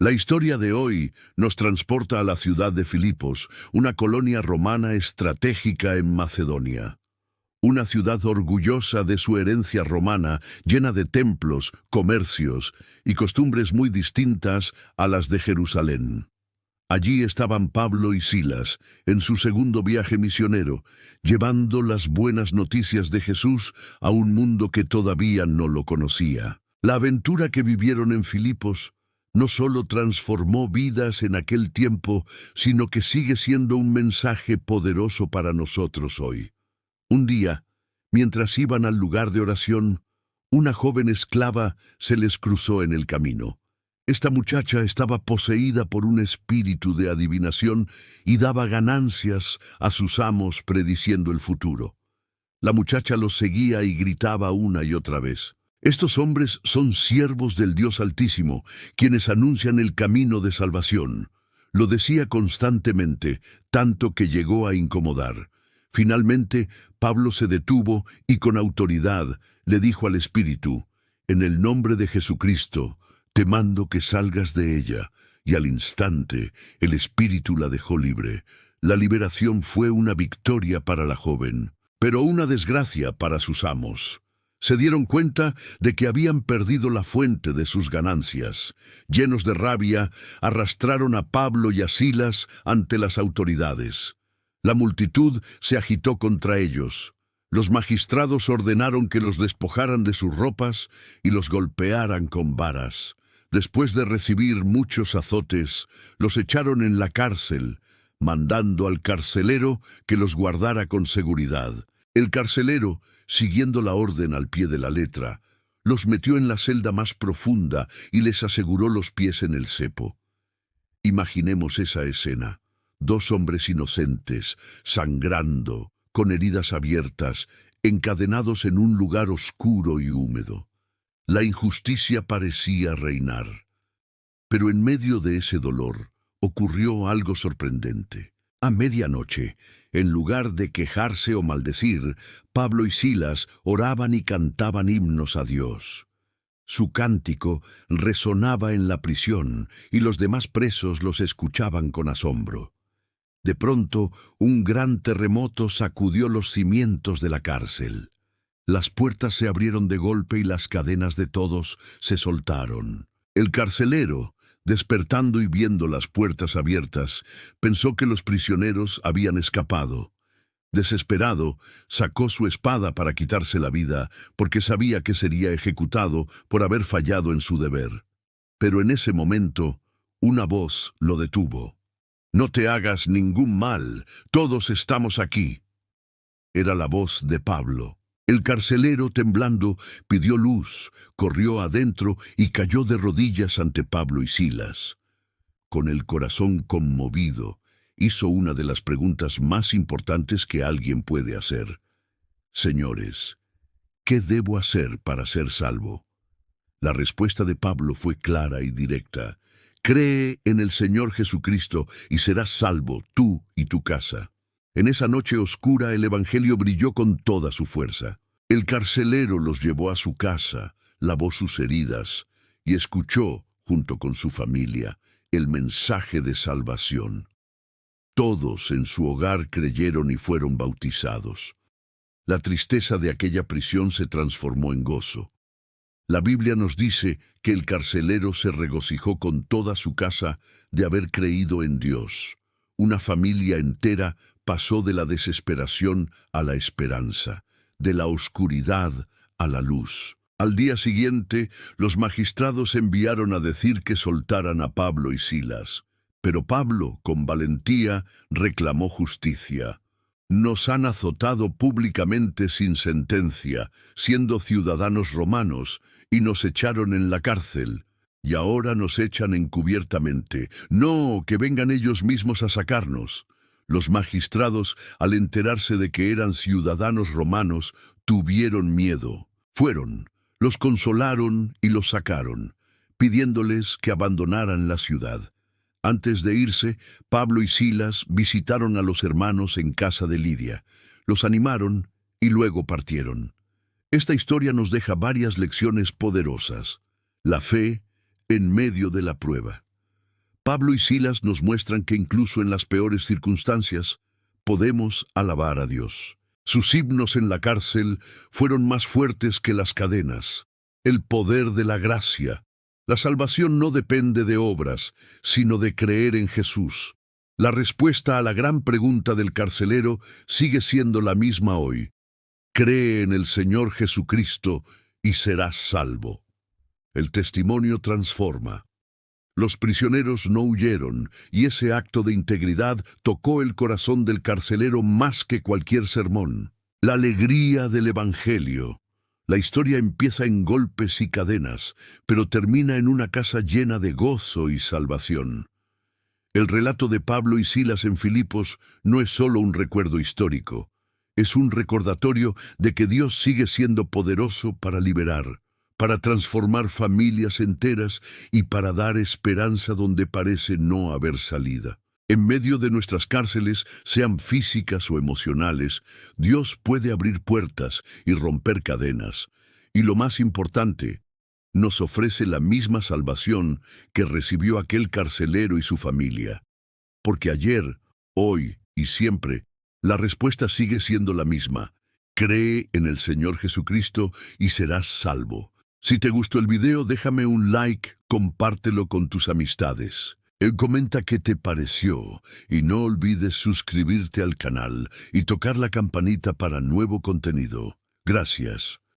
La historia de hoy nos transporta a la ciudad de Filipos, una colonia romana estratégica en Macedonia. Una ciudad orgullosa de su herencia romana, llena de templos, comercios y costumbres muy distintas a las de Jerusalén. Allí estaban Pablo y Silas, en su segundo viaje misionero, llevando las buenas noticias de Jesús a un mundo que todavía no lo conocía. La aventura que vivieron en Filipos no solo transformó vidas en aquel tiempo, sino que sigue siendo un mensaje poderoso para nosotros hoy. Un día, mientras iban al lugar de oración, una joven esclava se les cruzó en el camino. Esta muchacha estaba poseída por un espíritu de adivinación y daba ganancias a sus amos prediciendo el futuro. La muchacha los seguía y gritaba una y otra vez: «Estos hombres son siervos del Dios Altísimo, quienes anuncian el camino de salvación». Lo decía constantemente, tanto que llegó a incomodar. Finalmente, Pablo se detuvo y con autoridad le dijo al espíritu: «En el nombre de Jesucristo, te mando que salgas de ella», y al instante el espíritu la dejó libre. La liberación fue una victoria para la joven, pero una desgracia para sus amos. Se dieron cuenta de que habían perdido la fuente de sus ganancias. Llenos de rabia, arrastraron a Pablo y a Silas ante las autoridades. La multitud se agitó contra ellos. Los magistrados ordenaron que los despojaran de sus ropas y los golpearan con varas. Después de recibir muchos azotes, los echaron en la cárcel, mandando al carcelero que los guardara con seguridad. El carcelero, siguiendo la orden al pie de la letra, los metió en la celda más profunda y les aseguró los pies en el cepo. Imaginemos esa escena: 2 hombres inocentes, sangrando, con heridas abiertas, encadenados en un lugar oscuro y húmedo. La injusticia parecía reinar. Pero en medio de ese dolor ocurrió algo sorprendente. A medianoche, en lugar de quejarse o maldecir, Pablo y Silas oraban y cantaban himnos a Dios. Su cántico resonaba en la prisión y los demás presos los escuchaban con asombro. De pronto, un gran terremoto sacudió los cimientos de la cárcel. Las puertas se abrieron de golpe y las cadenas de todos se soltaron. El carcelero, despertando y viendo las puertas abiertas, pensó que los prisioneros habían escapado. Desesperado, sacó su espada para quitarse la vida, porque sabía que sería ejecutado por haber fallado en su deber. Pero en ese momento, una voz lo detuvo. «No te hagas ningún mal, todos estamos aquí». Era la voz de Pablo. El carcelero, temblando, pidió luz, corrió adentro y cayó de rodillas ante Pablo y Silas. Con el corazón conmovido, hizo una de las preguntas más importantes que alguien puede hacer: «Señores, ¿qué debo hacer para ser salvo?». La respuesta de Pablo fue clara y directa: «Cree en el Señor Jesucristo y serás salvo, tú y tu casa». En esa noche oscura el evangelio brilló con toda su fuerza. El carcelero los llevó a su casa, lavó sus heridas y escuchó, junto con su familia, el mensaje de salvación. Todos en su hogar creyeron y fueron bautizados. La tristeza de aquella prisión se transformó en gozo. La Biblia nos dice que el carcelero se regocijó con toda su casa de haber creído en Dios. Una familia entera pasó de la desesperación a la esperanza, de la oscuridad a la luz. Al día siguiente, los magistrados enviaron a decir que soltaran a Pablo y Silas. Pero Pablo, con valentía, reclamó justicia. «Nos han azotado públicamente sin sentencia, siendo ciudadanos romanos, y nos echaron en la cárcel. Y ahora nos echan encubiertamente. No, que vengan ellos mismos a sacarnos». Los magistrados, al enterarse de que eran ciudadanos romanos, tuvieron miedo. Fueron, los consolaron y los sacaron, pidiéndoles que abandonaran la ciudad. Antes de irse, Pablo y Silas visitaron a los hermanos en casa de Lidia. Los animaron y luego partieron. Esta historia nos deja varias lecciones poderosas. La fe en medio de la prueba. Pablo y Silas nos muestran que incluso en las peores circunstancias podemos alabar a Dios. Sus himnos en la cárcel fueron más fuertes que las cadenas. El poder de la gracia. La salvación no depende de obras, sino de creer en Jesús. La respuesta a la gran pregunta del carcelero sigue siendo la misma hoy. Cree en el Señor Jesucristo y serás salvo. El testimonio transforma. Los prisioneros no huyeron, y ese acto de integridad tocó el corazón del carcelero más que cualquier sermón. La alegría del Evangelio. La historia empieza en golpes y cadenas, pero termina en una casa llena de gozo y salvación. El relato de Pablo y Silas en Filipos no es solo un recuerdo histórico, es un recordatorio de que Dios sigue siendo poderoso para liberar, para transformar familias enteras y para dar esperanza donde parece no haber salida. En medio de nuestras cárceles, sean físicas o emocionales, Dios puede abrir puertas y romper cadenas. Y lo más importante, nos ofrece la misma salvación que recibió aquel carcelero y su familia. Porque ayer, hoy y siempre, la respuesta sigue siendo la misma. Cree en el Señor Jesucristo y serás salvo. Si te gustó el video, déjame un like, compártelo con tus amistades. Comenta qué te pareció y no olvides suscribirte al canal y tocar la campanita para nuevo contenido. Gracias.